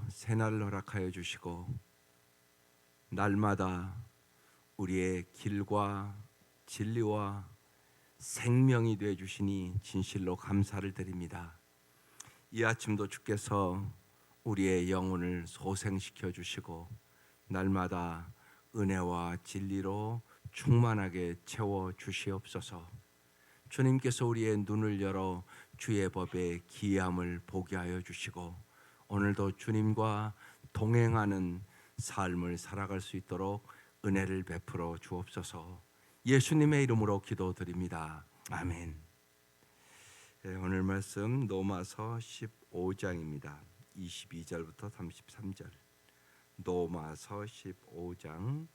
새날을 허락하여 주시고 날마다 우리의 길과 진리와 생명이 되어 주시니 진실로 감사를 드립니다. 이 아침도 주께서 우리의 영혼을 소생시켜 주시고 날마다 은혜와 진리로 충만하게 채워 주시옵소서. 주님께서 우리의 눈을 열어 주의 법의 기이함을 보게 하여 주시고 오늘도 주님과 동행하는 삶을 살아갈 수 있도록 은혜를 베풀어 주옵소서. 예수님의 이름으로 기도드립니다. 아멘. 오늘 말씀 로마서 15장입니다. 22절부터 33절. 로마서 15장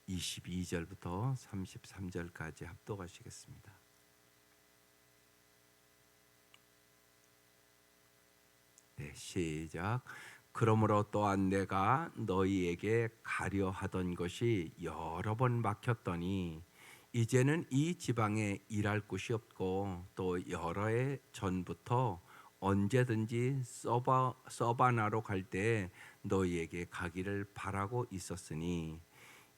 22절부터 33절까지 합독하시겠습니다. 네, 시작. 그러므로 또한 내가 너희에게 가려 하던 것이 여러 번 막혔더니 이제는 이 지방에 일할 곳이 없고 또 여러 해 전부터 언제든지 서바나로 갈 때 너희에게 가기를 바라고 있었으니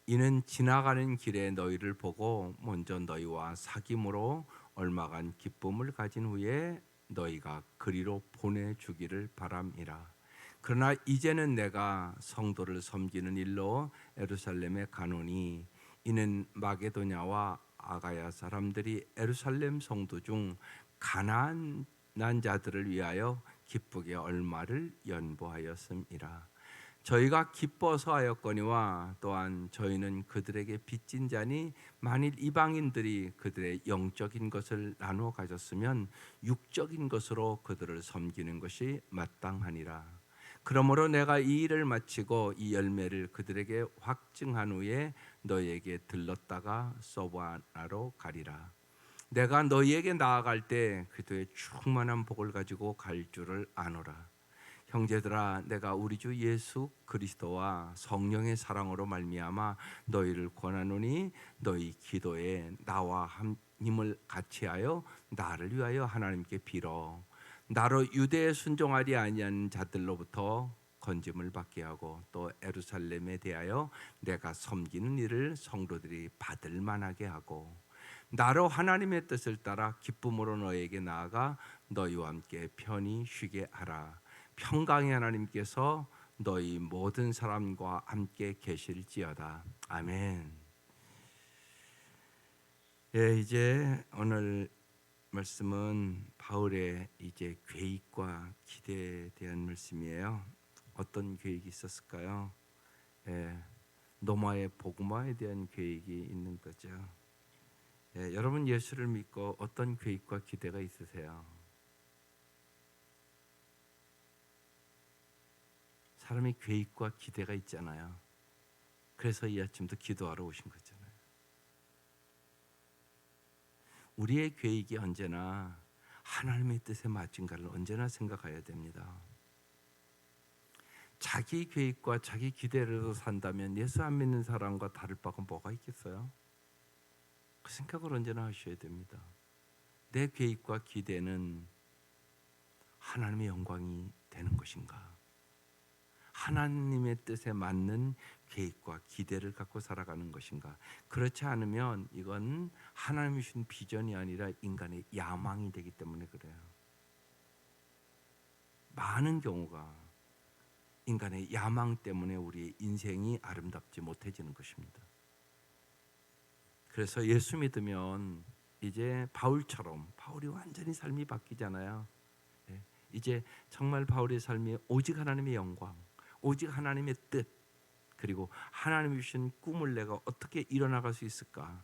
이는 지나가는 길에 너희를 보고 먼저 너희와 사귐으로 얼마간 기쁨을 가진 후에 너희가 그리로 보내주기를 바람이라. 그러나 이제는 내가 성도를 섬기는 일로 예루살렘에 가노니 이는 마게도냐와 아가야 사람들이 예루살렘 성도 중 가난한 자들을 위하여 기쁘게 얼마를 연보하였음이라. 저희가 기뻐서 하였거니와 또한 저희는 그들에게 빚진 자니 만일 이방인들이 그들의 영적인 것을 나누어 가졌으면 육적인 것으로 그들을 섬기는 것이 마땅하니라. 그러므로 내가 이 일을 마치고 이 열매를 그들에게 확증한 후에 너희에게 들렀다가 서바나로 가리라. 내가 너희에게 나아갈 때 그들의 충만한 복을 가지고 갈 줄을 아노라. 형제들아, 내가 우리 주 예수 그리스도와 성령의 사랑으로 말미암아 너희를 권하노니 너희 기도에 나와 힘을 같이하여 나를 위하여 하나님께 빌어 나로 유대에 순종하리 아니한 자들로부터 건짐을 받게 하고 또 예루살렘에 대하여 내가 섬기는 일을 성도들이 받을 만하게 하고 나로 하나님의 뜻을 따라 기쁨으로 너에게 나아가 너희와 함께 편히 쉬게 하라. 평강의 하나님께서 너희 모든 사람과 함께 계실지어다. 아멘. 예, 이제 오늘 말씀은 바울의 이제 계획과 기대에 대한 말씀이에요. 어떤 계획이 있었을까요? 예, 노마의 복음화에 대한 계획이 있는 거죠. 예, 여러분 예수를 믿고 어떤 계획과 기대가 있으세요? 사람이 계획과 기대가 있잖아요. 그래서 이 아침도 기도하러 오신 거잖아요. 우리의 계획이 언제나 하나님의 뜻에 맞은가를 언제나 생각해야 됩니다. 자기 계획과 자기 기대로 산다면 예수 안 믿는 사람과 다를 바가 뭐가 있겠어요? 그 생각을 언제나 하셔야 됩니다. 내 계획과 기대는 하나님의 영광이 되는 것인가? 하나님의 뜻에 맞는 계획과 기대를 갖고 살아가는 것인가? 그렇지 않으면 이건 하나님이 주신 비전이 아니라 인간의 야망이 되기 때문에 그래요. 많은 경우가 인간의 야망 때문에 우리의 인생이 아름답지 못해지는 것입니다. 그래서 예수 믿으면 이제 바울처럼 바울이 완전히 삶이 바뀌잖아요. 이제 정말 바울의 삶이 오직 하나님의 영광, 오직 하나님의 뜻, 그리고 하나님이 주신 꿈을 내가 어떻게 이뤄나갈 수 있을까?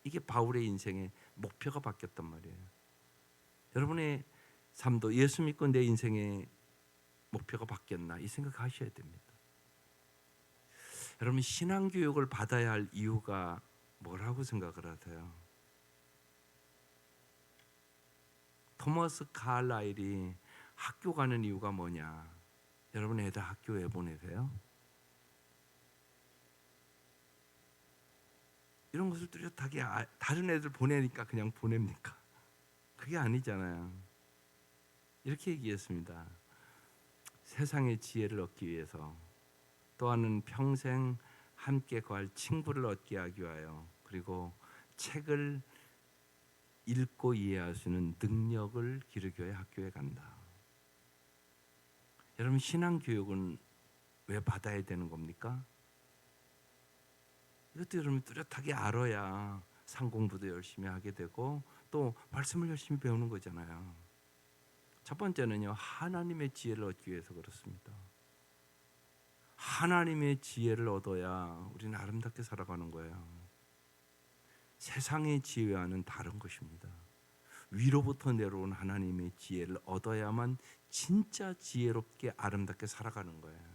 이게 바울의 인생의 목표가 바뀌었단 말이에요. 여러분의 삶도 예수 믿고 내 인생의 목표가 바뀌었나? 이 생각하셔야 됩니다. 여러분 신앙교육을 받아야 할 이유가 뭐라고 생각을 하세요? 토머스 칼라일이 학교 가는 이유가 뭐냐? 여러분 애들 학교 왜 보내세요? 이런 것을 뚜렷하게 다른 애들 보내니까 그냥 보냅니까? 그게 아니잖아요. 이렇게 얘기했습니다. 세상의 지혜를 얻기 위해서, 또한은 평생 함께 거할 친구를 얻게 하기 위하여, 그리고 책을 읽고 이해할 수 있는 능력을 기르기 위해 학교에 간다. 여러분, 신앙교육은 왜 받아야 되는 겁니까? 이것도 여러분이 뚜렷하게 알아야 상공부도 열심히 하게 되고 또 말씀을 열심히 배우는 거잖아요. 첫 번째는요, 하나님의 지혜를 얻기 위해서 그렇습니다. 하나님의 지혜를 얻어야 우리는 아름답게 살아가는 거예요. 세상의 지혜와는 다른 것입니다. 위로부터 내려온 하나님의 지혜를 얻어야만 진짜 지혜롭게 아름답게 살아가는 거예요.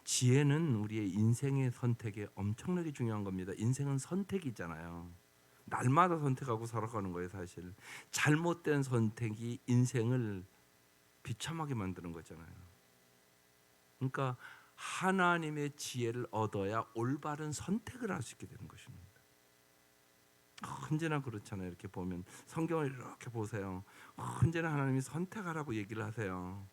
지혜는 우리의 인생의 선택에 엄청나게 중요한 겁니다. 인생은 선택이잖아요. 날마다 선택하고 살아가는 거예요, 사실. 잘못된 선택이 인생을 비참하게 만드는 거잖아요. 그러니까 하나님의 지혜를 얻어야 올바른 선택을 할 수 있게 되는 것입니다. 언제나 그렇잖아요. 이렇게 보면 성경을 이렇게 보세요. 언제나 하나님이 선택하라고 얘기를 하세요.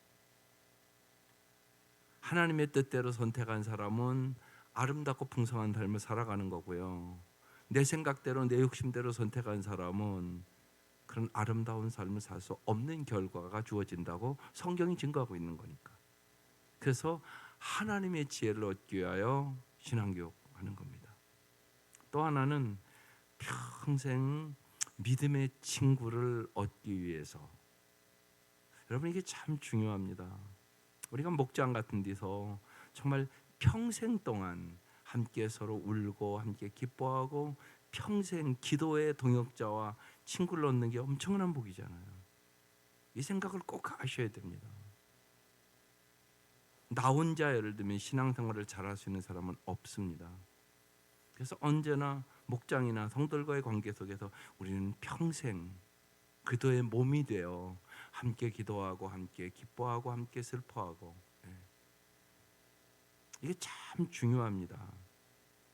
하나님의 뜻대로 선택한 사람은 아름답고 풍성한 삶을 살아가는 거고요. 내 생각대로 내 욕심대로 선택한 사람은 그런 아름다운 삶을 살 수 없는 결과가 주어진다고 성경이 증거하고 있는 거니까. 그래서 하나님의 지혜를 얻기 위하여 신앙교육하는 겁니다. 또 하나는 평생 믿음의 친구를 얻기 위해서. 여러분, 이게 참 중요합니다. 우리가 목장 같은 데서 정말 평생 동안 함께 서로 울고 함께 기뻐하고 평생 기도의 동역자와 친구를 얻는 게 엄청난 복이잖아요. 이 생각을 꼭 하셔야 됩니다. 나 혼자 예를 들면 신앙생활을 잘할 수 있는 사람은 없습니다. 그래서 언제나 목장이나 성도들과의 관계 속에서 우리는 평생 그도의 몸이 되어 함께 기도하고 함께 기뻐하고 함께 슬퍼하고, 이게 참 중요합니다.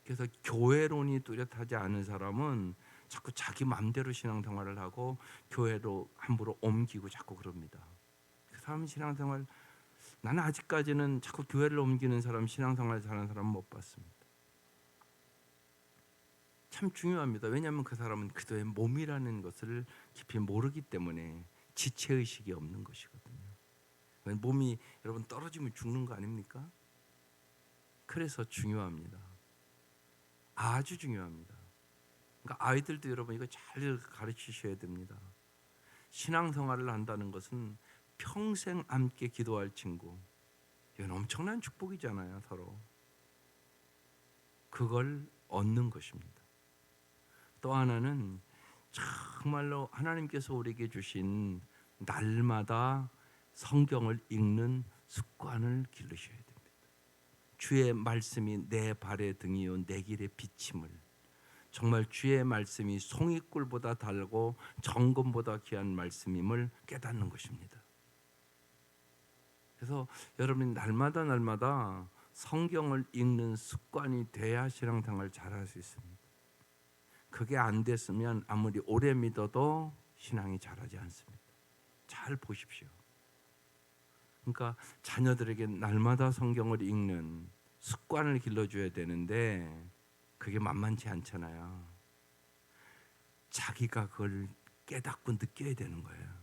그래서 교회론이 뚜렷하지 않은 사람은 자꾸 자기 마음대로 신앙생활을 하고 교회로 함부로 옮기고 자꾸 그럽니다. 그 사람 신앙생활, 나는 아직까지는 자꾸 교회를 옮기는 사람, 신앙생활 잘하는 사람 못 봤습니다. 참 중요합니다. 왜냐하면 그 사람은 그도의 몸이라는 것을 깊이 모르기 때문에 지체의식이 없는 것이거든요. 몸이 여러분 떨어지면 죽는 거 아닙니까? 그래서 중요합니다. 아주 중요합니다. 그러니까 아이들도 여러분 이거 잘 가르치셔야 됩니다. 신앙생활을 한다는 것은 평생 함께 기도할 친구, 이건 엄청난 축복이잖아요. 서로 그걸 얻는 것입니다. 또 하나는 정말로 하나님께서 우리에게 주신 날마다 성경을 읽는 습관을 기르셔야 됩니다. 주의 말씀이 내 발의 등이요 내 길의 비침을, 정말 주의 말씀이 송이꿀보다 달고 정금보다 귀한 말씀임을 깨닫는 것입니다. 그래서 여러분이 날마다 성경을 읽는 습관이 돼야 신앙생활을 잘할 수 있습니다. 그게 안 됐으면 아무리 오래 믿어도 신앙이 잘하지 않습니다. 잘 보십시오. 그러니까 자녀들에게 날마다 성경을 읽는 습관을 길러줘야 되는데 그게 만만치 않잖아요. 자기가 그걸 깨닫고 느껴야 되는 거예요.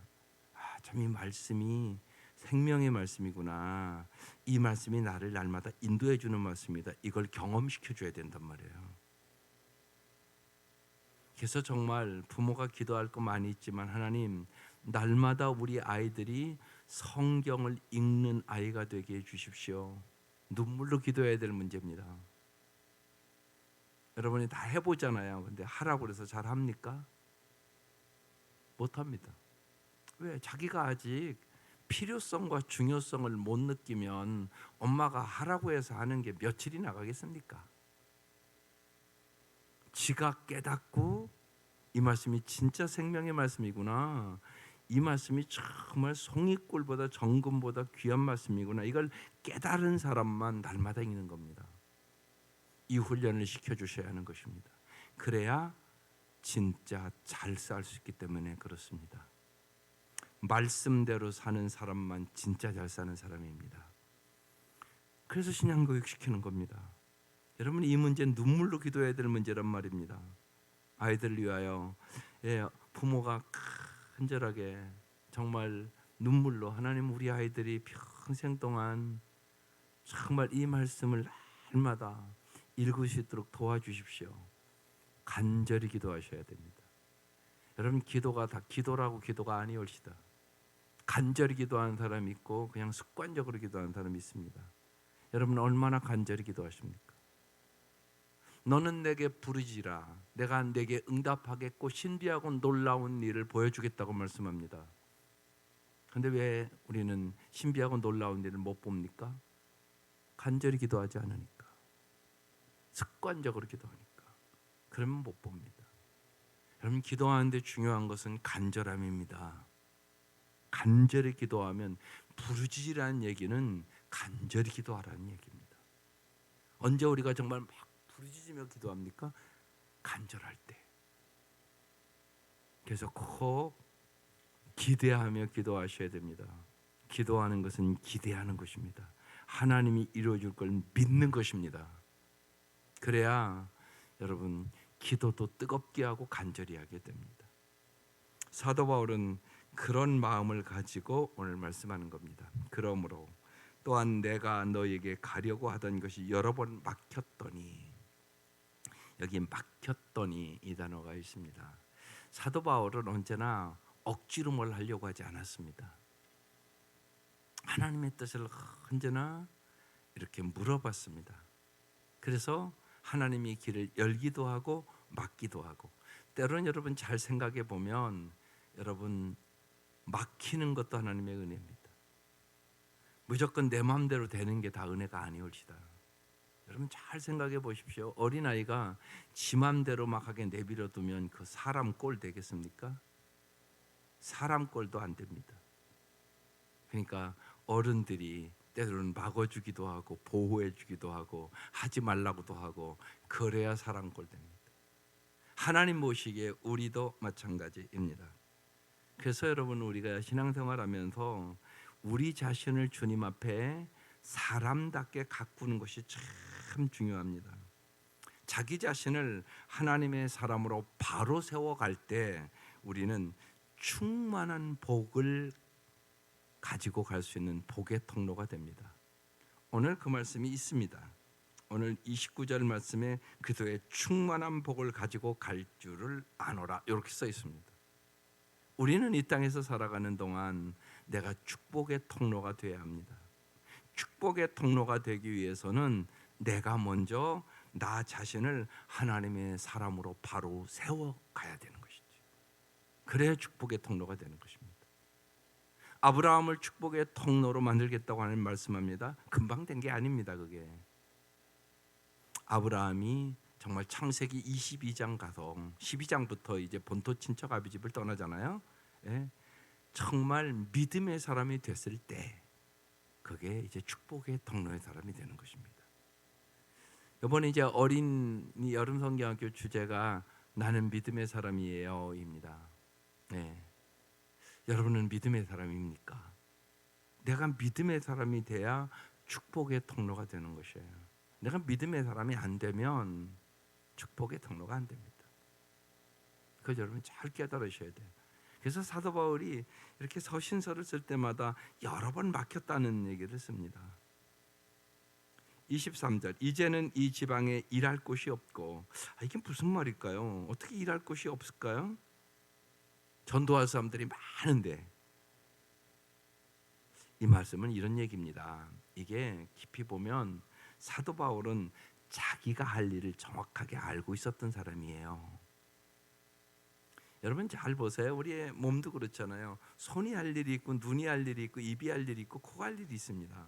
아, 참 이 말씀이 생명의 말씀이구나. 이 말씀이 나를 날마다 인도해 주는 말씀이다. 이걸 경험시켜 줘야 된단 말이에요. 그래서 정말 부모가 기도할 거 많이 있지만 하나님, 날마다 우리 아이들이 성경을 읽는 아이가 되게 해주십시오. 눈물로 기도해야 될 문제입니다. 여러분이 다 해보잖아요. 근데 하라고 그래서 잘 합니까? 못합니다. 왜? 자기가 아직 필요성과 중요성을 못 느끼면 엄마가 하라고 해서 하는 게 며칠이 나가겠습니까? 지가 깨닫고 이 말씀이 진짜 생명의 말씀이구나, 이 말씀이 정말 송이꿀보다 정금보다 귀한 말씀이구나, 이걸 깨달은 사람만 날마다 읽는 겁니다. 이 훈련을 시켜주셔야 하는 것입니다. 그래야 진짜 잘 살 수 있기 때문에 그렇습니다. 말씀대로 사는 사람만 진짜 잘 사는 사람입니다. 그래서 신앙 교육시키는 겁니다. 여러분, 이 문제는 눈물로 기도해야 될 문제란 말입니다. 아이들을 위하여 부모가 간절하게 정말 눈물로 하나님, 우리 아이들이 평생 동안 정말 이 말씀을 날마다 읽을 수 있도록 도와주십시오. 간절히 기도하셔야 됩니다. 여러분, 기도가 다 기도라고 기도가 아니올시다. 간절히 기도하는 사람이 있고 그냥 습관적으로 기도하는 사람이 있습니다. 여러분, 얼마나 간절히 기도하십니까? 너는 내게 부르지라, 내가 내게 응답하겠고 신비하고 놀라운 일을 보여주겠다고 말씀합니다. 그런데 왜 우리는 신비하고 놀라운 일을 못 봅니까? 간절히 기도하지 않으니까, 습관적으로 기도하니까. 그러면 못 봅니다. 여러분, 기도하는데 중요한 것은 간절함입니다. 간절히 기도하면, 부르짖으라는 얘기는 간절히 기도하라는 얘기입니다. 언제 우리가 정말 막 부르짖으며 기도합니까? 간절할 때. 그래서 꼭 기대하며 기도하셔야 됩니다. 기도하는 것은 기대하는 것입니다. 하나님이 이루어줄 걸 믿는 것입니다. 그래야 여러분, 기도도 뜨겁게 하고 간절히 하게 됩니다. 사도 바울은 그런 마음을 가지고 오늘 말씀하는 겁니다. 그러므로 또한 내가 너에게 가려고 하던 것이 여러 번 막혔더니, 여기 막혔더니 이 단어가 있습니다. 사도 바울은 언제나 억지로 뭘 하려고 하지 않았습니다. 하나님의 뜻을 언제나 이렇게 물어봤습니다. 그래서 하나님이 길을 열기도 하고 막기도 하고, 때로는 여러분 잘 생각해 보면 여러분, 막히는 것도 하나님의 은혜입니다. 무조건 내 마음대로 되는 게 다 은혜가 아니올시다. 여러분 잘 생각해 보십시오. 어린아이가 지 맘대로 막 하게 내버려 두면 그 사람 꼴 되겠습니까? 사람 꼴도 안 됩니다. 그러니까 어른들이 때로는 막아주기도 하고 보호해주기도 하고 하지 말라고도 하고, 그래야 사람 꼴 됩니다. 하나님 보시기에 우리도 마찬가지입니다. 그래서 여러분, 우리가 신앙생활하면서 우리 자신을 주님 앞에 사람답게 가꾸는 것이 참 중요합니다. 자기 자신을 하나님의 사람으로 바로 세워갈 때 우리는 충만한 복을 가지고 갈 수 있는 복의 통로가 됩니다. 오늘 그 말씀이 있습니다. 오늘 29절 말씀에 그도의 충만한 복을 가지고 갈 줄을 아노라, 이렇게 써 있습니다. 우리는 이 땅에서 살아가는 동안 내가 축복의 통로가 되어야 합니다. 축복의 통로가 되기 위해서는 내가 먼저 나 자신을 하나님의 사람으로 바로 세워가야 되는 것이죠. 그래야 축복의 통로가 되는 것입니다. 아브라함을 축복의 통로로 만들겠다고 하는 말씀합니다. 금방 된 게 아닙니다. 그게 아브라함이 정말 창세기 22장 가서 12장부터 이제 본토 친척 아비 집을 떠나잖아요. 예? 정말 믿음의 사람이 됐을 때 그게 이제 축복의 통로의 사람이 되는 것입니다. 이번에 이제 어린이 여름 성경학교 주제가 나는 믿음의 사람이에요입니다. 네. 여러분은 믿음의 사람입니까? 내가 믿음의 사람이 돼야 축복의 통로가 되는 것이에요. 내가 믿음의 사람이 안 되면 축복의 통로가 안 됩니다. 그거 여러분 잘 깨달으셔야 돼요. 그래서 사도 바울이 이렇게 서신서를 쓸 때마다 여러 번 막혔다는 얘기를 씁니다. 23절, 이제는 이 지방에 일할 곳이 없고, 이게 무슨 말일까요? 어떻게 일할 곳이 없을까요? 전도할 사람들이 많은데. 이 말씀은 이런 얘기입니다. 이게 깊이 보면 사도 바울은 자기가 할 일을 정확하게 알고 있었던 사람이에요. 여러분 잘 보세요. 우리의 몸도 그렇잖아요. 손이 할 일이 있고 눈이 할 일이 있고 입이 할 일이 있고 코가 할 일이 있습니다.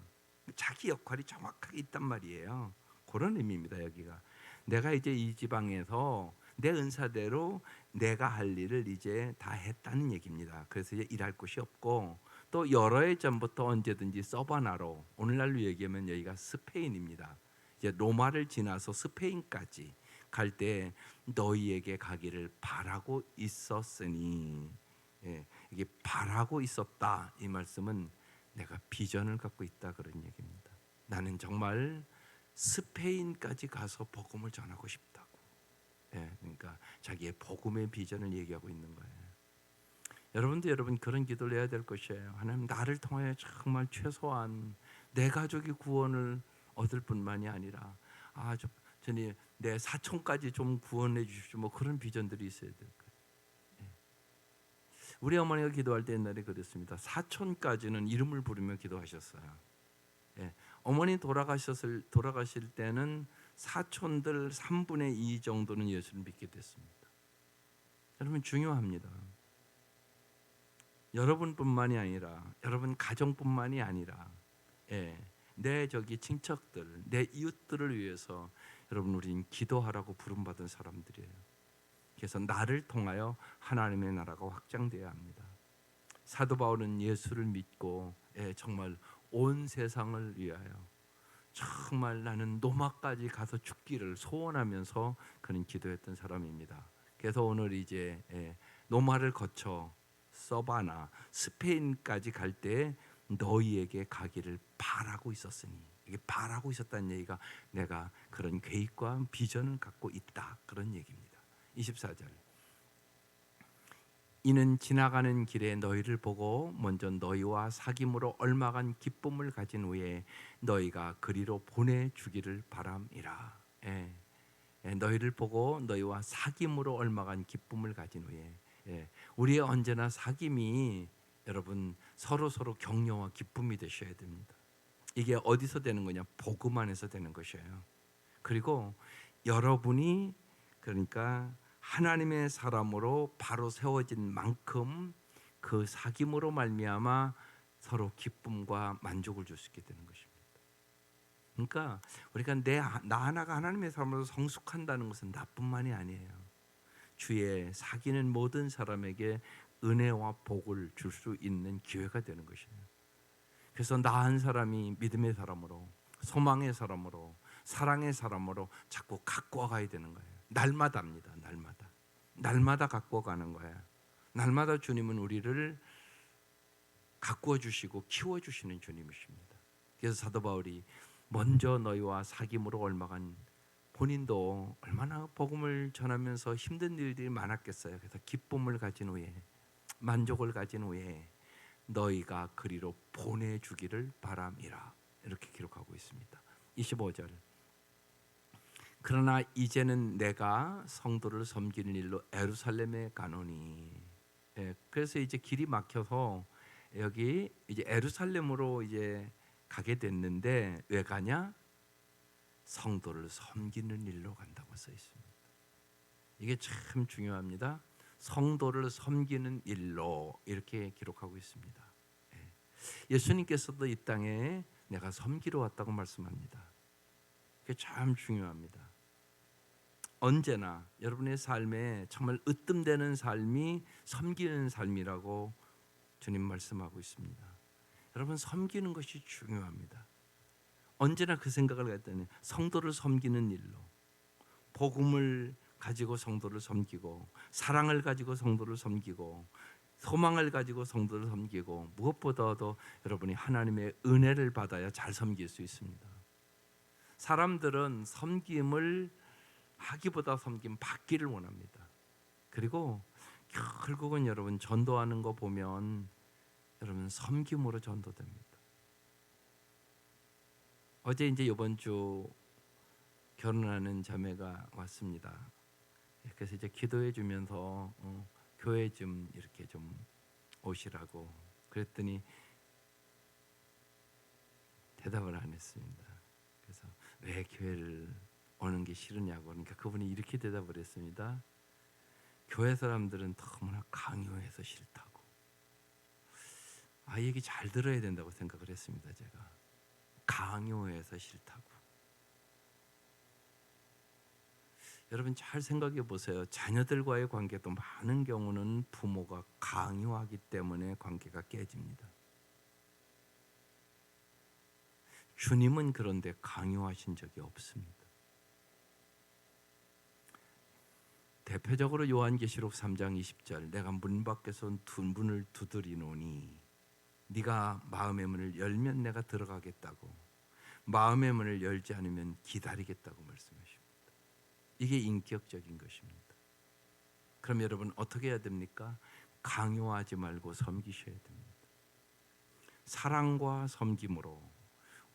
자기 역할이 정확하게 있단 말이에요. 그런 의미입니다. 여기가 내가 이제 이 지방에서 내 은사대로 내가 할 일을 이제 다 했다는 얘기입니다. 그래서 이제 일할 곳이 없고, 또 여러 해 전부터 언제든지 서바나로, 오늘날로 얘기하면 여기가 스페인입니다. 이제 로마를 지나서 스페인까지 갈 때 너희에게 가기를 바라고 있었으니, 예, 이게 바라고 있었다. 이 말씀은 내가 비전을 갖고 있다 그런 얘기입니다. 나는 정말 스페인까지 가서 복음을 전하고 싶다고. 예, 그러니까 자기의 복음의 비전을 얘기하고 있는 거예요. 여러분 그런 기도를 해야 될 것이에요. 하나님, 나를 통해 정말 최소한 내 가족이 구원을 얻을 뿐만이 아니라 저는 내 사촌까지 좀 구원해 주십시오. 뭐 그런 비전들이 있어야 될 거예요. 예. 우리 어머니가 기도할 때 옛날에 그랬습니다. 사촌까지는 이름을 부르며 기도하셨어요. 예. 어머니 돌아가실 때는 사촌들 3분의 2 정도는 예수를 믿게 됐습니다. 여러분 중요합니다. 여러분뿐만이 아니라 여러분 가정뿐만이 아니라 예, 내 친척들, 내 이웃들을 위해서 여러분 우리는 기도하라고 부름받은 사람들이에요. 그래서 나를 통하여 하나님의 나라가 확장돼야 합니다. 사도 바울은 예수를 믿고 정말 온 세상을 위하여 정말 나는 노마까지 가서 죽기를 소원하면서 그는 기도했던 사람입니다. 그래서 오늘 이제 노마를 거쳐 서바나 스페인까지 갈 때 너희에게 가기를 바라고 있었으니, 이게 바라고 있었다는 얘기가 내가 그런 계획과 비전을 갖고 있다 그런 얘기입니다. 24절. 이는 지나가는 길에 너희를 보고 먼저 너희와 사귐으로 얼마간 기쁨을 가진 후에 너희가 그리로 보내주기를 바람이라. 너희를 보고 너희와 사귐으로 얼마간 기쁨을 가진 후에 우리의 언제나 사귐이 여러분 서로 격려와 기쁨이 되셔야 됩니다. 이게 어디서 되는 거냐? 복음 안에서 되는 것이에요. 그리고 여러분이 그러니까 하나님의 사람으로 바로 세워진 만큼 그 사귐으로 말미암아 서로 기쁨과 만족을 줄 수 있게 되는 것입니다. 그러니까 우리가 나 하나가 하나님의 사람으로 성숙한다는 것은 나뿐만이 아니에요. 주의 사귀는 모든 사람에게 은혜와 복을 줄 수 있는 기회가 되는 것이에요. 그래서 나 한 사람이 믿음의 사람으로, 소망의 사람으로, 사랑의 사람으로 자꾸 갖고 가야 되는 거예요. 날마다입니다. 날마다 갖고 가는 거예요. 날마다 주님은 우리를 가꾸어 주시고 키워 주시는 주님이십니다. 그래서 사도 바울이 먼저 너희와 사귐으로 얼마간, 본인도 얼마나 복음을 전하면서 힘든 일들이 많았겠어요. 그래서 기쁨을 가진 후에, 만족을 가진 후에 너희가 그리로 보내주기를 바람이라 이렇게 기록하고 있습니다. 25절. 그러나 이제는 내가 성도를 섬기는 일로 예루살렘에 가노니. 그래서 이제 길이 막혀서 여기 이제 예루살렘으로 이제 가게 됐는데 왜 가냐? 성도를 섬기는 일로 간다고 써 있습니다. 이게 참 중요합니다. 성도를 섬기는 일로 이렇게 기록하고 있습니다. 예수님께서도 이 땅에 내가 섬기러 왔다고 말씀합니다. 그게 참 중요합니다. 언제나 여러분의 삶에 정말 으뜸되는 삶이 섬기는 삶이라고 주님 말씀하고 있습니다. 여러분 섬기는 것이 중요합니다. 언제나 그 생각을 했더니 성도를 섬기는 일로, 복음을 가지고 성도를 섬기고, 사랑을 가지고 성도를 섬기고, 소망을 가지고 성도를 섬기고, 무엇보다도 여러분이 하나님의 은혜를 받아야 잘 섬길 수 있습니다. 사람들은 섬김을 하기보다 섬김 받기를 원합니다. 그리고 결국은 여러분 전도하는 거 보면 여러분 섬김으로 전도됩니다. 어제 이제 이번 주 결혼하는 자매가 왔습니다. 그래서 이제 기도해 주면서 교회 좀 이렇게 좀 오시라고 그랬더니 대답을 안 했습니다. 그래서 왜 교회를 오는 게 싫으냐고. 그러니까 그분이 이렇게 대답을 했습니다. 교회 사람들은 너무나 강요해서 싫다고. 얘기 잘 들어야 된다고 생각을 했습니다. 제가 강요해서 싫다고. 여러분 잘 생각해 보세요. 자녀들과의 관계도 많은 경우는 부모가 강요하기 때문에 관계가 깨집니다. 주님은 그런데 강요하신 적이 없습니다. 대표적으로 요한계시록 3장 20절 내가 문 밖에서 두 문을 두드리노니 네가 마음의 문을 열면 내가 들어가겠다고 마음의 문을 열지 않으면 기다리겠다고 말씀하십니다. 이게 인격적인 것입니다. 그럼 여러분 어떻게 해야 됩니까? 강요하지 말고 섬기셔야 됩니다. 사랑과 섬김으로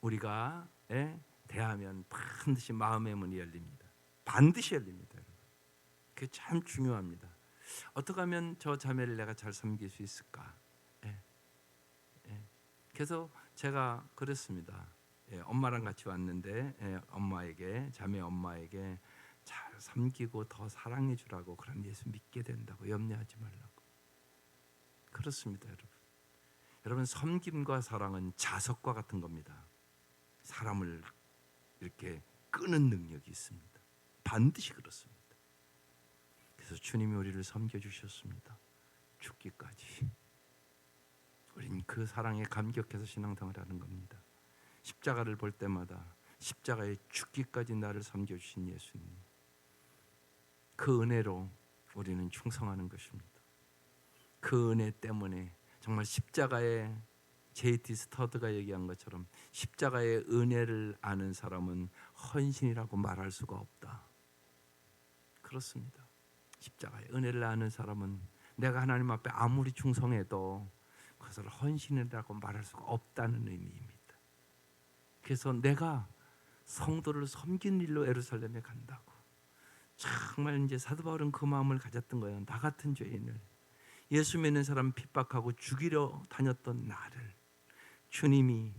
우리가 대하면 반드시 마음의 문이 열립니다. 반드시 열립니다. 여러분. 그게 참 중요합니다. 어떻게 하면 저 자매를 내가 잘 섬길 수 있을까? 그래서 제가 그랬습니다. 엄마랑 같이 왔는데 엄마에게 자매 엄마에게 잘 섬기고 더 사랑해 주라고 그럼 예수 믿게 된다고 염려하지 말라고. 그렇습니다, 여러분. 여러분 섬김과 사랑은 자석과 같은 겁니다. 사람을 이렇게 끄는 능력이 있습니다. 반드시 그렇습니다. 그래서 주님이 우리를 섬겨 주셨습니다. 죽기까지. 우린 그 사랑에 감격해서 신앙생활을 하는 겁니다. 십자가를 볼 때마다 십자가에 죽기까지 나를 섬겨주신 예수님, 그 은혜로 우리는 충성하는 것입니다. 그 은혜 때문에 정말 십자가의 J.T. 스터드가 얘기한 것처럼 십자가의 은혜를 아는 사람은 헌신이라고 말할 수가 없다. 그렇습니다. 십자가의 은혜를 아는 사람은 내가 하나님 앞에 아무리 충성해도 그것을 헌신이라고 말할 수가 없다는 의미입니다. 그래서 내가 성도를 섬기는 일로 예루살렘에 간다고. 정말 이제 사도 바울은 그 마음을 가졌던 거예요. 나 같은 죄인을 예수 믿는 사람 핍박하고 죽이려 다녔던 나를 주님이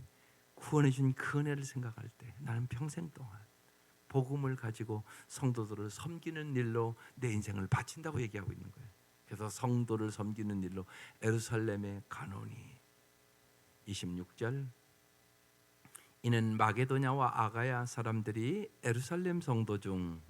구원해 준 그 은혜를 생각할 때 나는 평생 동안 복음을 가지고 성도들을 섬기는 일로 내 인생을 바친다고 얘기하고 있는 거예요. 그래서 성도를 섬기는 일로 예루살렘에 가노니 26절 이는 마게도냐와 아가야 사람들이 예루살렘 성도 중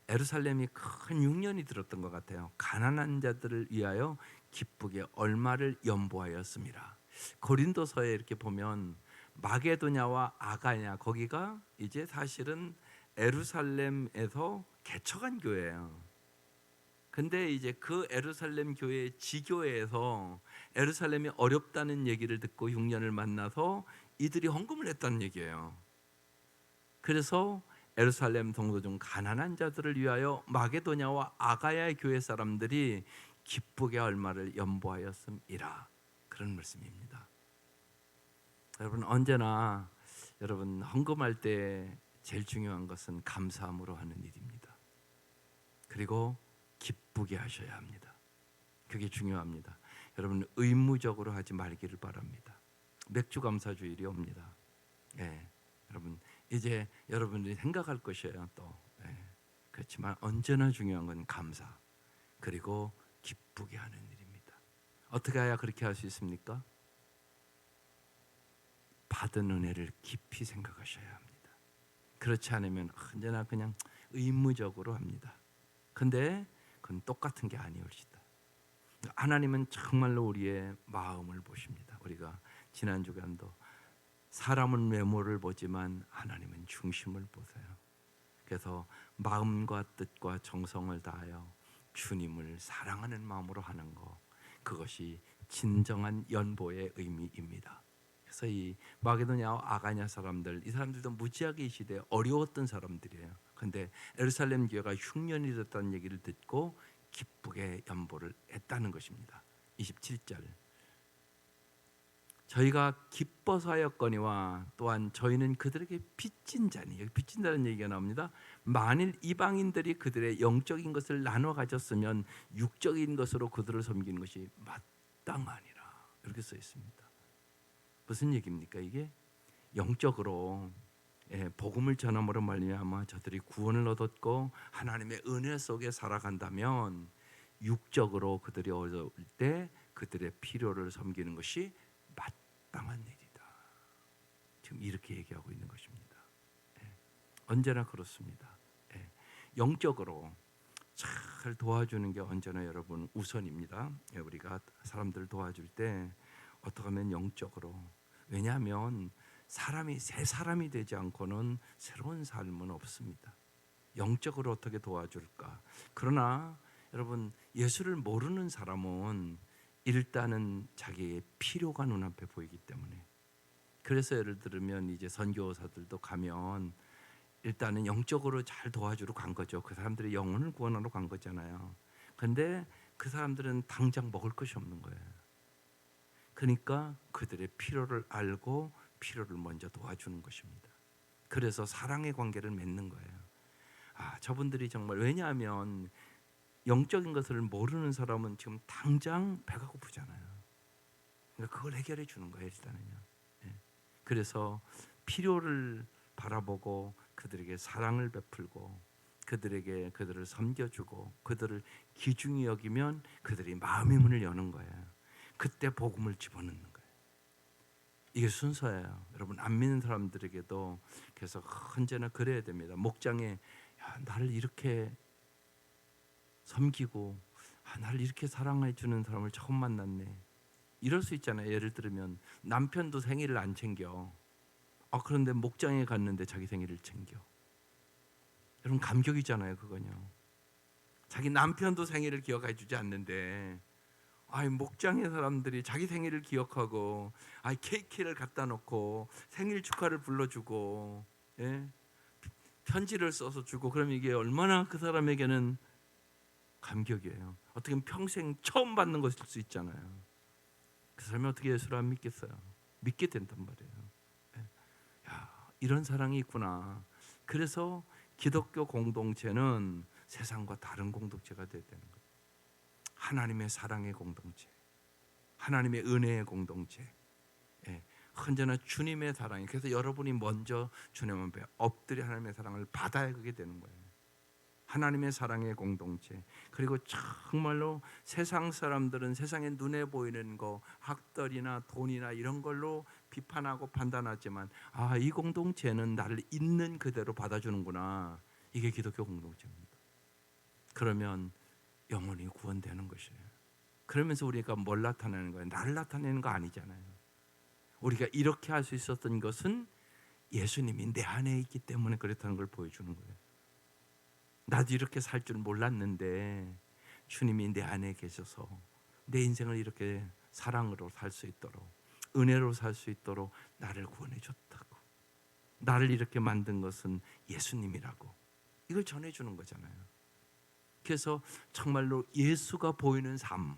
예루살렘이 큰 흉년이 들었던 것 같아요. 가난한 자들을 위하여 기쁘게 얼마를 연보하였습니다. 고린도서에 이렇게 보면 마게도냐와 아가야 거기가 이제 사실은 예루살렘에서 개척한 교회예요. 근데 이제 그 예루살렘 교회 지교회에서 예루살렘이 어렵다는 얘기를 듣고 흉년을 만나서 이들이 헌금을 했다는 얘기예요. 그래서 예루살렘 성도 중 가난한 자들을 위하여 마게도냐와 아가야 교회 사람들이 기쁘게 얼마를 연보하였음이라. 그런 말씀입니다. 여러분 언제나 여러분 헌금할 때 제일 중요한 것은 감사함으로 하는 일입니다. 그리고 기쁘게 하셔야 합니다. 그게 중요합니다. 여러분 의무적으로 하지 말기를 바랍니다. 맥주 감사 주일이 옵니다. 여러분 이제 여러분들이 생각할 것이에요. 또 그렇지만 언제나 중요한 건 감사 그리고 기쁘게 하는 일입니다. 어떻게 해야 그렇게 할 수 있습니까? 받은 은혜를 깊이 생각하셔야 합니다. 그렇지 않으면 언제나 그냥 의무적으로 합니다. 근데 그건 똑같은 게 아니올시다. 하나님은 정말로 우리의 마음을 보십니다. 우리가 지난 주간도 사람은 외모를 보지만 하나님은 중심을 보세요. 그래서 마음과 뜻과 정성을 다하여 주님을 사랑하는 마음으로 하는 것, 그것이 진정한 연보의 의미입니다. 그래서 이 마게도냐 아가냐 사람들, 이 사람들도 무지하게 이 시대에 어려웠던 사람들이에요. 근데 예루살렘 교회가 흉년이 됐다는 얘기를 듣고 기쁘게 연보를 했다는 것입니다. 27절 저희가 기뻐서 하였거니와 또한 저희는 그들에게 빚진 자니, 여기 빚진 자는 얘기가 나옵니다. 만일 이방인들이 그들의 영적인 것을 나눠 가졌으면 육적인 것으로 그들을 섬기는 것이 마땅하니라. 이렇게 써 있습니다. 무슨 얘기입니까 이게? 영적으로 복음을 전함으로 말미암아 저들이 구원을 얻었고 하나님의 은혜 속에 살아간다면 육적으로 그들이 어려울 때 그들의 필요를 섬기는 것이 마땅한 일이다. 지금 이렇게 얘기하고 있는 것입니다. 언제나 그렇습니다. 영적으로 잘 도와주는 게 언제나 여러분 우선입니다. 우리가 사람들 도와줄 때 어떻게 하면 영적으로, 왜냐하면 사람이 새 사람이 되지 않고는 새로운 삶은 없습니다. 영적으로 어떻게 도와줄까? 그러나 여러분, 예수를 모르는 사람은 일단은 자기의 필요가 눈앞에 보이기 때문에, 그래서 예를 들면 이제 선교사들도 가면 일단은 영적으로 잘 도와주러 간 거죠. 그 사람들이 영혼을 구원하러 간 거잖아요. 근데 그 사람들은 당장 먹을 것이 없는 거예요. 그러니까 그들의 필요를 알고 필요를 먼저 도와주는 것입니다. 그래서 사랑의 관계를 맺는 거예요. 저분들이 정말, 왜냐하면 영적인 것을 모르는 사람은 지금 당장 배가 고프잖아요. 그러니까 그걸 해결해 주는 거예요, 일단은요. 예. 그래서 필요를 바라보고 그들에게 사랑을 베풀고 그들을 섬겨주고 그들을 귀중히 여기면 그들이 마음의 문을 여는 거예요. 그때 복음을 집어넣는 거예요. 이게 순서예요. 여러분, 안 믿는 사람들에게도 계속 언제나 그래야 됩니다. 목장에 나를 이렇게 섬기고 나를 이렇게 사랑해 주는 사람을 처음 만났네. 이럴 수 있잖아요. 예를 들면 남편도 생일을 안 챙겨. 그런데 목장에 갔는데 자기 생일을 챙겨. 여러분, 감격이잖아요, 그건요. 자기 남편도 생일을 기억해 주지 않는데 목장의 사람들이 자기 생일을 기억하고 케이크를 갖다 놓고 생일 축하를 불러주고, 예? 편지를 써서 주고, 그럼 이게 얼마나 그 사람에게는 감격이에요. 어떻게 보면 평생 처음 받는 것일 수 있잖아요. 그 사람이 어떻게 예수를 안 믿겠어요? 믿게 된단 말이에요. 예. 이런 사랑이 있구나. 그래서 기독교 공동체는 세상과 다른 공동체가 되어야 되는 거예요. 하나님의 사랑의 공동체, 하나님의 은혜의 공동체, 언제나 주님의 사랑이. 그래서 여러분이 먼저 주님 앞에 엎드려 하나님의 사랑을 받아야 그게 되는 거예요. 하나님의 사랑의 공동체. 그리고 정말로 세상 사람들은 세상에 눈에 보이는 거, 학벌이나 돈이나 이런 걸로 비판하고 판단하지만 이 공동체는 나를 있는 그대로 받아주는구나. 이게 기독교 공동체입니다. 그러면 영혼이 구원되는 것이에요. 그러면서 우리가 뭘 나타내는 거예요? 나를 나타내는 거 아니잖아요. 우리가 이렇게 할 수 있었던 것은 예수님이 내 안에 있기 때문에 그렇다는 걸 보여주는 거예요. 나도 이렇게 살 줄 몰랐는데 주님이 내 안에 계셔서 내 인생을 이렇게 사랑으로 살 수 있도록, 은혜로 살 수 있도록 나를 구원해 줬다고. 나를 이렇게 만든 것은 예수님이라고. 이걸 전해주는 거잖아요. 그래서 정말로 예수가 보이는 삶,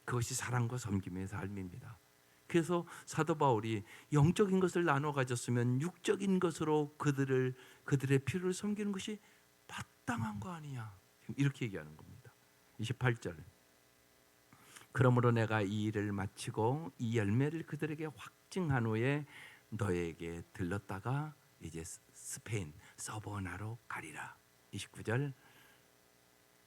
그것이 사랑과 섬김의 삶입니다. 그래서 사도 바울이 영적인 것을 나눠 가졌으면 육적인 것으로 그들의 필요를 섬기는 것이 마땅한 거 아니냐, 이렇게 얘기하는 겁니다. 28절. 그러므로 내가 이 일을 마치고 이 열매를 그들에게 확증한 후에 너에게 들렀다가 이제 스페인 서버나로 가리라. 29절.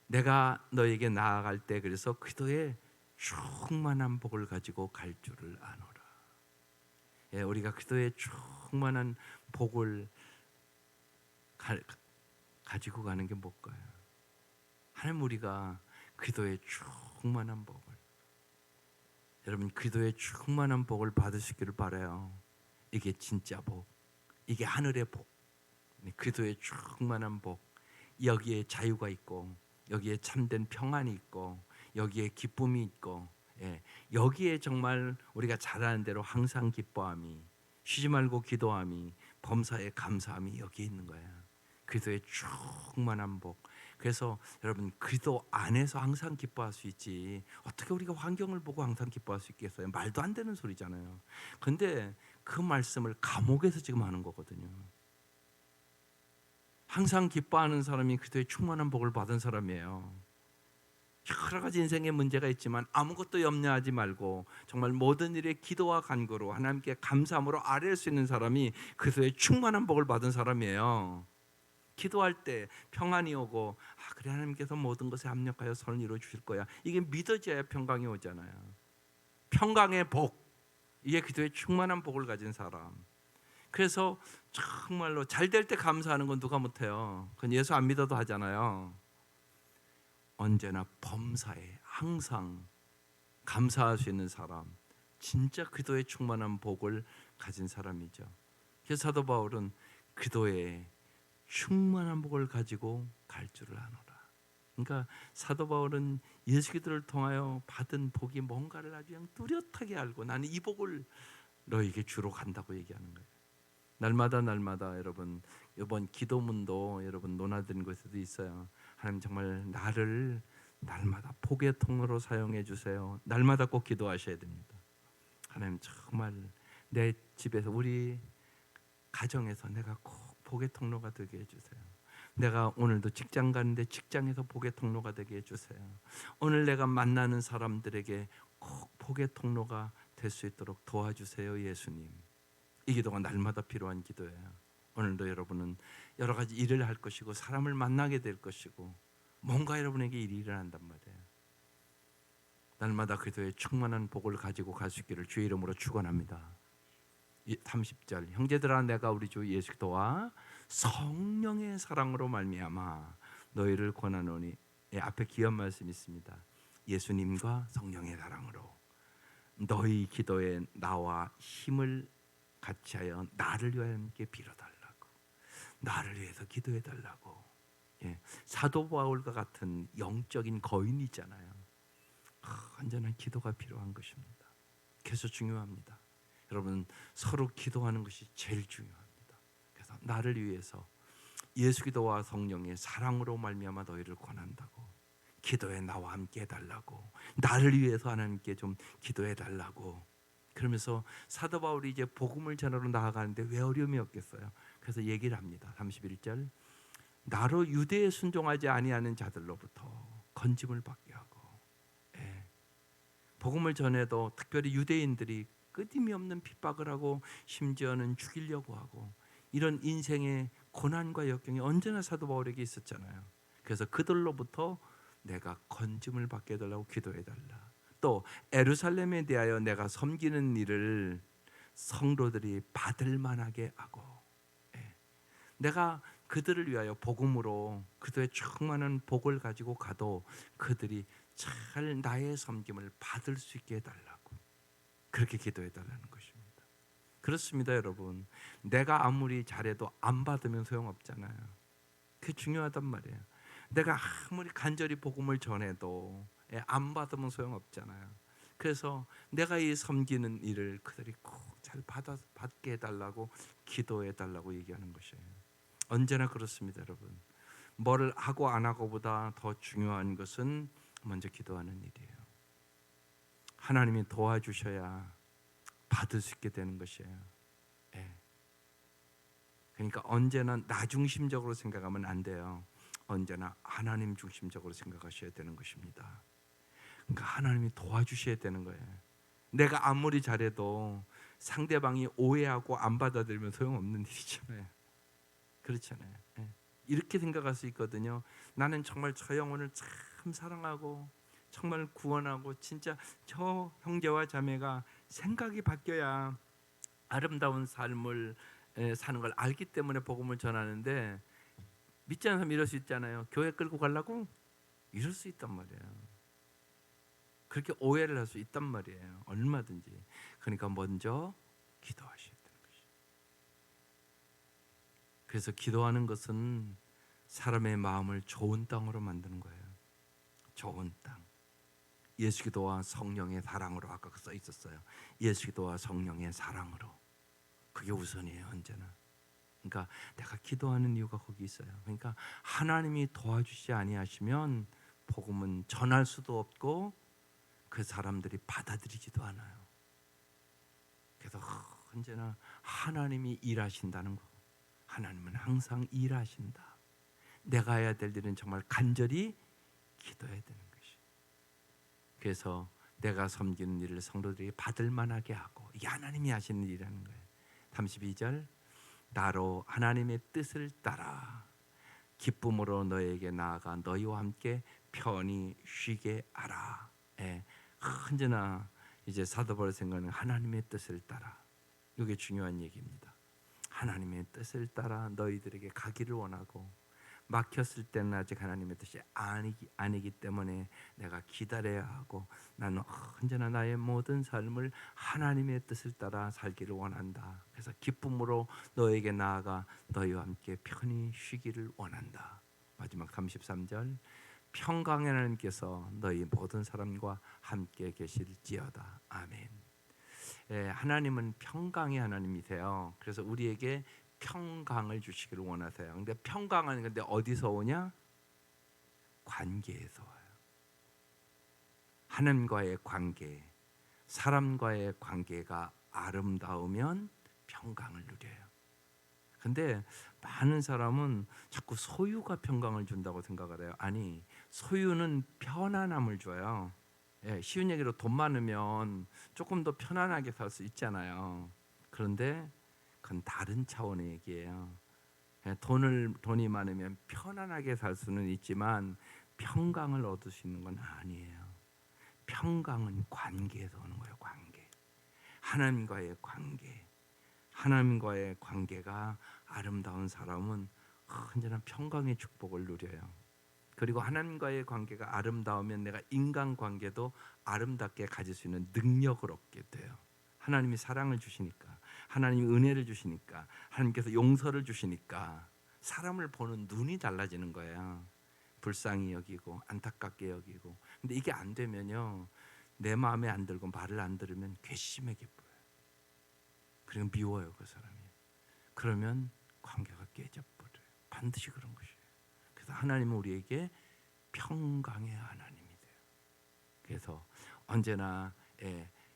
내가 너에게 나아갈 때 그래서 그도의 충만한 복을 가지고 갈 줄을 아노라. 우리가 그도의 충만한 복을 가지고 가는 게 뭘까요? 하나님, 우리가 그도의 충만한 복을, 여러분, 그도의 충만한 복을 받으시기를 바라요. 이게 진짜 복, 이게 하늘의 복, 그도의 충만한 복. 여기에 자유가 있고, 여기에 참된 평안이 있고, 여기에 기쁨이 있고, 여기에 정말 우리가 잘하는 대로 항상 기뻐함이, 쉬지 말고 기도함이, 범사에 감사함이 여기에 있는 거예요. 그리스도의 충만한 복. 그래서 여러분, 그리스도 안에서 항상 기뻐할 수 있지 어떻게 우리가 환경을 보고 항상 기뻐할 수 있겠어요? 말도 안 되는 소리잖아요. 근데 그 말씀을 감옥에서 지금 하는 거거든요. 항상 기뻐하는 사람이 그리스도의 충만한 복을 받은 사람이에요. 여러 가지 인생에 문제가 있지만 아무것도 염려하지 말고 정말 모든 일에 기도와 간구로 하나님께 감사함으로 아뢰을 수 있는 사람이 그리스도의 충만한 복을 받은 사람이에요. 기도할 때 평안이 오고 그래, 하나님께서 모든 것에 합력하여 선을 이루어 주실 거야. 이게 믿어져야 평강이 오잖아요. 평강의 복, 이게 기도의 충만한 복을 가진 사람. 그래서 정말로 잘 될 때 감사하는 건 누가 못해요. 그건 예수 안 믿어도 하잖아요. 언제나 범사에 항상 감사할 수 있는 사람, 진짜 기도의 충만한 복을 가진 사람이죠. 그래서 사도 바울은 기도의 충만한 복을 가지고 갈 줄을 아노라. 그러니까 사도 바울은 예수 그리스도를 통하여 받은 복이 뭔가를 아주 그냥 뚜렷하게 알고 나는 이 복을 너에게 주러 간다고 얘기하는 거예요. 날마다 여러분 이번 기도문도 여러분 논하던 것에도 있어요. 하나님 정말 나를 날마다 복의 통로로 사용해 주세요. 날마다 꼭 기도하셔야 됩니다. 하나님 정말 내 집에서 우리 가정에서 내가 꼭 복의 통로가 되게 해주세요. 내가 오늘도 직장 가는데 직장에서 복의 통로가 되게 해주세요. 오늘 내가 만나는 사람들에게 꼭 복의 통로가 될 수 있도록 도와주세요 예수님. 이 기도가 날마다 필요한 기도예요. 오늘도 여러분은 여러 가지 일을 할 것이고 사람을 만나게 될 것이고 뭔가 여러분에게 일이 일어난단 말이에요. 날마다 기도에 충만한 복을 가지고 갈 수 있기를 주의 이름으로 축원합니다. 30절 형제들아 내가 우리 주 예수 그리스도와 성령의 사랑으로 말미암아 너희를 권하노니 앞에 귀한 말씀이 있습니다. 예수님과 성령의 사랑으로 너희 기도에 나와 힘을 같이하여 나를 위하여 함께 빌어달라고 나를 위해서 기도해달라고. 사도 바울과 같은 영적인 거인이잖아요. 완전한 기도가 필요한 것입니다. 그래서 중요합니다. 여러분 서로 기도하는 것이 제일 중요합니다. 그래서 나를 위해서 예수 기도와 성령의 사랑으로 말미암아 너희를 권한다고 기도에 나와 함께 해달라고 나를 위해서 하나님께 좀 기도해 달라고. 그러면서 사도 바울이 이제 복음을 전하러 나아가는데 왜 어려움이 없겠어요. 그래서 얘기를 합니다. 31절 나로 유대에 순종하지 아니하는 자들로부터 건짐을 받게 하고. 복음을 전해도 특별히 유대인들이 끊임이 없는 핍박을 하고 심지어는 죽이려고 하고 이런 인생의 고난과 역경이 언제나 사도 바울에게 있었잖아요. 그래서 그들로부터 내가 건짐을 받게 해달라고 기도해달라. 또 예루살렘에 대하여 내가 섬기는 일을 성도들이 받을 만하게 하고 내가 그들을 위하여 복음으로 그들의 충만한 복을 가지고 가도 그들이 잘 나의 섬김을 받을 수 있게 해달라고 그렇게 기도해달라는 것입니다. 그렇습니다 여러분. 내가 아무리 잘해도 안 받으면 소용없잖아요. 그게 중요하단 말이에요. 내가 아무리 간절히 복음을 전해도 안 받으면 소용없잖아요. 그래서 내가 이 섬기는 일을 그들이 꼭 잘 받게 해달라고 기도해달라고 얘기하는 것이에요. 언제나 그렇습니다 여러분. 뭐를 하고 안 하고보다 더 중요한 것은 먼저 기도하는 일이에요. 하나님이 도와주셔야 받을 수 있게 되는 것이에요. 그러니까 언제나 나 중심적으로 생각하면 안 돼요. 언제나 하나님 중심적으로 생각하셔야 되는 것입니다. 그러니까 하나님이 도와주셔야 되는 거예요. 내가 아무리 잘해도 상대방이 오해하고 안 받아들이면 소용없는 일이잖아요. 그렇잖아요. 이렇게 생각할 수 있거든요. 나는 정말 저 영혼을 참 사랑하고 정말 구원하고 진짜 저 형제와 자매가 생각이 바뀌어야 아름다운 삶을 사는 걸 알기 때문에 복음을 전하는데 믿지 않는 사람 이럴 수 있잖아요. 교회 끌고 가려고? 이럴 수 있단 말이에요. 그렇게 오해를 할 수 있단 말이에요. 얼마든지. 그러니까 먼저 기도하셔야 되는 것이죠. 그래서 기도하는 것은 사람의 마음을 좋은 땅으로 만드는 거예요. 좋은 땅. 예수 기도와 성령의 사랑으로 아까 써 있었어요. 예수 기도와 성령의 사랑으로. 그게 우선이에요 언제나. 그러니까 내가 기도하는 이유가 거기 있어요. 그러니까 하나님이 도와주시지 아니하시면 복음은 전할 수도 없고 그 사람들이 받아들이지도 않아요. 그래서 언제나 하나님이 일하신다는 거. 하나님은 항상 일하신다. 내가 해야 될 일은 정말 간절히 기도해야 되는 것이. 그래서 내가 섬기는 일을 성도들이 받을 만하게 하고 이게 하나님이 하시는 일이라는 거예요. 32절 나로 하나님의 뜻을 따라 기쁨으로 너에게 나아가 너희와 함께 편히 쉬게 하라. 언제나 이제 사도 바울 생각은 하나님의 뜻을 따라. 이게 중요한 얘기입니다. 하나님의 뜻을 따라 너희들에게 가기를 원하고 막혔을 때는 아직 하나님의 뜻이 아니기 때문에 내가 기다려야 하고, 나는 언제나 나의 모든 삶을 하나님의 뜻을 따라 살기를 원한다. 그래서 기쁨으로 너에게 나아가 너희와 함께 편히 쉬기를 원한다. 마지막 33절, 평강의 하나님께서 너희 모든 사람과 함께 계실지어다. 아멘. 하나님은 평강의 하나님이세요. 그래서 우리에게 평강을 주시기를 원하세요. 근데 평강은 근데 어디서 오냐? 관계에서 와요. 하나님과의 관계, 사람과의 관계가 아름다우면 평강을 누려요. 근데 많은 사람은 자꾸 소유가 평강을 준다고 생각을 해요. 아니, 소유는 편안함을 줘요. 쉬운 얘기로 돈 많으면 조금 더 편안하게 살 수 있잖아요. 그런데 그건 다른 차원의 얘기예요. 돈이 많으면 편안하게 살 수는 있지만 평강을 얻을 수 있는 건 아니에요. 평강은 관계에서 오는 거예요. 관계. 하나님과의 관계. 하나님과의 관계가 아름다운 사람은 언제나 평강의 축복을 누려요. 그리고 하나님과의 관계가 아름다우면 내가 인간관계도 아름답게 가질 수 있는 능력을 얻게 돼요. 하나님이 사랑을 주시니까, 하나님이 은혜를 주시니까, 하나님께서 용서를 주시니까 사람을 보는 눈이 달라지는 거예요. 불쌍히 여기고 안타깝게 여기고. 근데 이게 안 되면요, 내 마음에 안 들고 말을 안 들으면 괘씸하게 보여요. 그리고 미워요, 그 사람이. 그러면 관계가 깨져버려요. 반드시 그런 것이에요. 그래서 하나님은 우리에게 평강의 하나님이 돼요. 그래서 언제나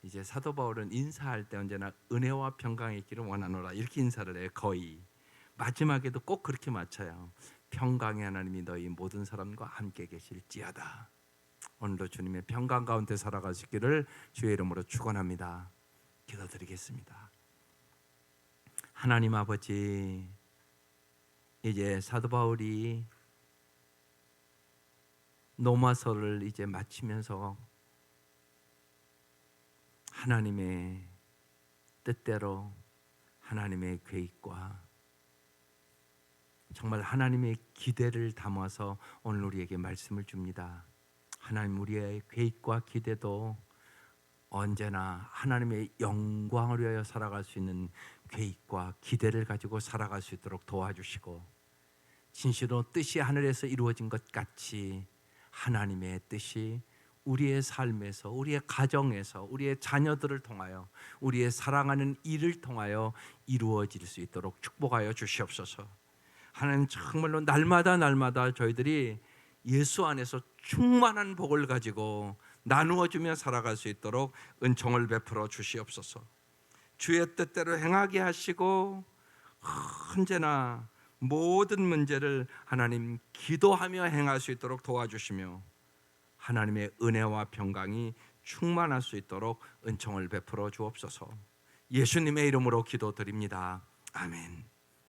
이제 사도 바울은 인사할 때 언제나 은혜와 평강이 있기를 원하노라 이렇게 인사를 해요. 거의 마지막에도 꼭 그렇게 마쳐요. 평강의 하나님이 너희 모든 사람과 함께 계실지어다. 오늘도 주님의 평강 가운데 살아가시기를 주의 이름으로 축원합니다. 기도드리겠습니다. 하나님 아버지, 이제 사도 바울이 로마서를 이제 마치면서 하나님의 뜻대로 하나님의 계획과 정말 하나님의 기대를 담아서 오늘 우리에게 말씀을 줍니다. 하나님, 우리의 계획과 기대도 언제나 하나님의 영광을 위하여 살아갈 수 있는 계획과 기대를 가지고 살아갈 수 있도록 도와주시고, 진실로 뜻이 하늘에서 이루어진 것 같이 하나님의 뜻이 우리의 삶에서, 우리의 가정에서, 우리의 자녀들을 통하여, 우리의 사랑하는 일을 통하여 이루어질 수 있도록 축복하여 주시옵소서. 하나님, 정말로 날마다 저희들이 예수 안에서 충만한 복을 가지고 나누어주며 살아갈 수 있도록 은총을 베풀어 주시옵소서. 주의 뜻대로 행하게 하시고, 언제나 모든 문제를 하나님 기도하며 행할 수 있도록 도와주시며, 하나님의 은혜와 평강이 충만할 수 있도록 은총을 베풀어 주옵소서. 예수님의 이름으로 기도드립니다. 아멘.